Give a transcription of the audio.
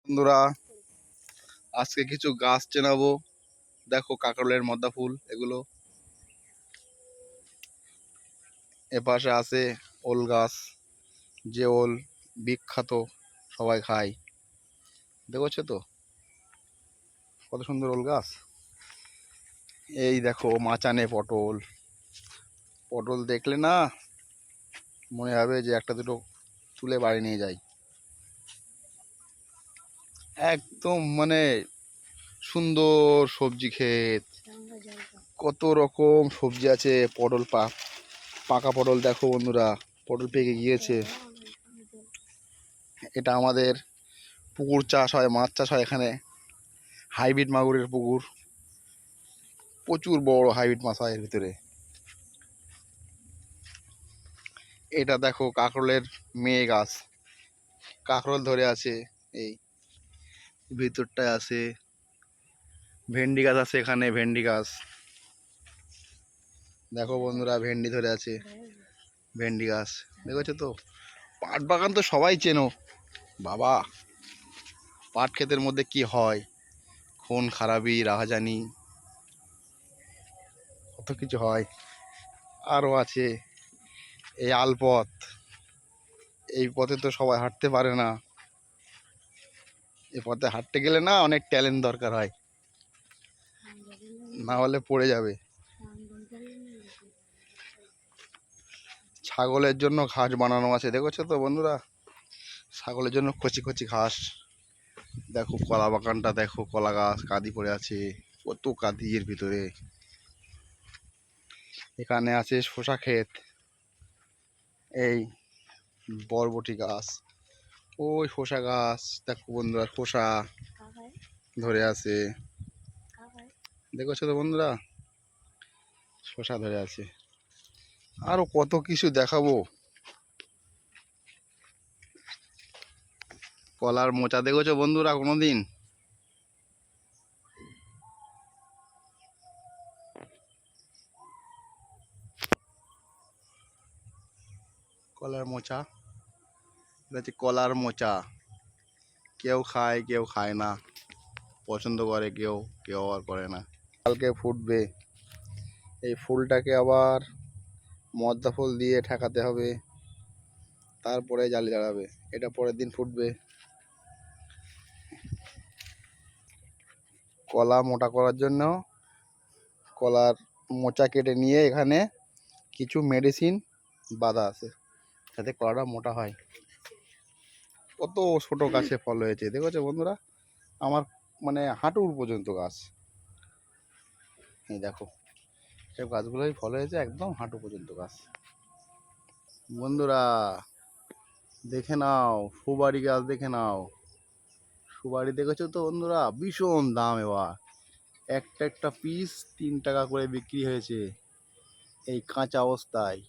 বন্ধুরা, আজকে কিছু গাছ চেনাবো। দেখো, কাকরোলের মদ্দা ফুল এগুলো। এপাশে আছে ওল গাছ, যে ওল বিখ্যাত, সবাই খায়। দেখছো তো কত সুন্দর ওল গাছ। এই দেখো মাচানে পটল। পটল দেখলে না মনে হবে যে একটা দুটো তুলে বাড়ি নিয়ে যাই। একদম মানে সুন্দর সবজি ক্ষেত, কত রকম সবজি আছে। পটল পাকা পটল দেখো বন্ধুরা, পটল পেকে গিয়েছে। এটা আমাদের পুকুর চাষ হয়, মাছ চাষ হয় এখানে। হাইব্রিড মাগুরের পুকুর, প্রচুর বড় হাইব্রিড মাছ হয় এর ভিতরে। এটা দেখো কাঁকরোলের মেয়ে গাছ, কাঁকরোল ধরে আছে। এই ভিতরটায় আছে ভেন্ডি গাছ, আছে এখানে ভেন্ডি গাছ। দেখো বন্ধুরা, ভেন্ডি ধরে আছে, ভেন্ডি গাছ দেখেছো তো। পাট বাগান তো সবাই চেনো বাবা। পাট ক্ষেতের মধ্যে কি হয়, খুন খারাপি রাহাজানি কত কিছু হয়। আরও আছে এই আলপথ, এই পথে তো সবাই হাঁটতে পারে না। এই পথে হাঁটতে গেলে না অনেক ট্যালেন্ট দরকার হয়, না হলে পড়ে যাবে। ছাগলের জন্য ঘাস বানানো আছে, দেখেছো তো বন্ধুরা। ছাগলের জন্য কচি কচি ঘাস। দেখো কলা বাগানটা, দেখো কলা গাছ কাঁদি পড়ে আছে, কত কাঁদি এর ভিতরে। এখানে আছে শসা ক্ষেত, এই বরবটি গাছ, ওই শসা গাছ দেখো বন্ধুরা, শসা ধরে আছে। দেখেছো তো বন্ধুরা, শসা ধরে আছে। আরো কত কিছু দেখাবো। কলার মোচা দেখেছো বন্ধুরা কোনোদিন? কলার মোচা, এটা হচ্ছে কলার মোচা। কেউ খায় কেউ খায় না, পছন্দ করে কেউ, কেউ আবার করে না। কালকে ফুটবে, এই ফুলটাকে আবার মদ্দা ফুল দিয়ে ঠেকাতে হবে, তারপরে জালি দাঁড়াবে। এটা পরের দিন ফুটবে। কলা মোটা করার জন্য কলার মোচা কেটে নিয়ে এখানে কিছু মেডিসিন বাঁধা আছে, যাতে কলাটা মোটা হয়। কত ছোট গাছে ফল হয়েছে দেখেছো বন্ধুরা, আমার মানে হাঁটুর পর্যন্ত গাছ। এই দেখো, সব গাছগুলোই ফল হয়েছে একদম হাঁটু পর্যন্ত গাছ। বন্ধুরা দেখে নাও, সুপারি গাছ দেখে নাও। সুপারি দেখেছো তো বন্ধুরা, ভীষণ দাম এবার। একটা একটা পিস 3 টাকা করে বিক্রি হয়েছে এই কাঁচা অবস্থায়।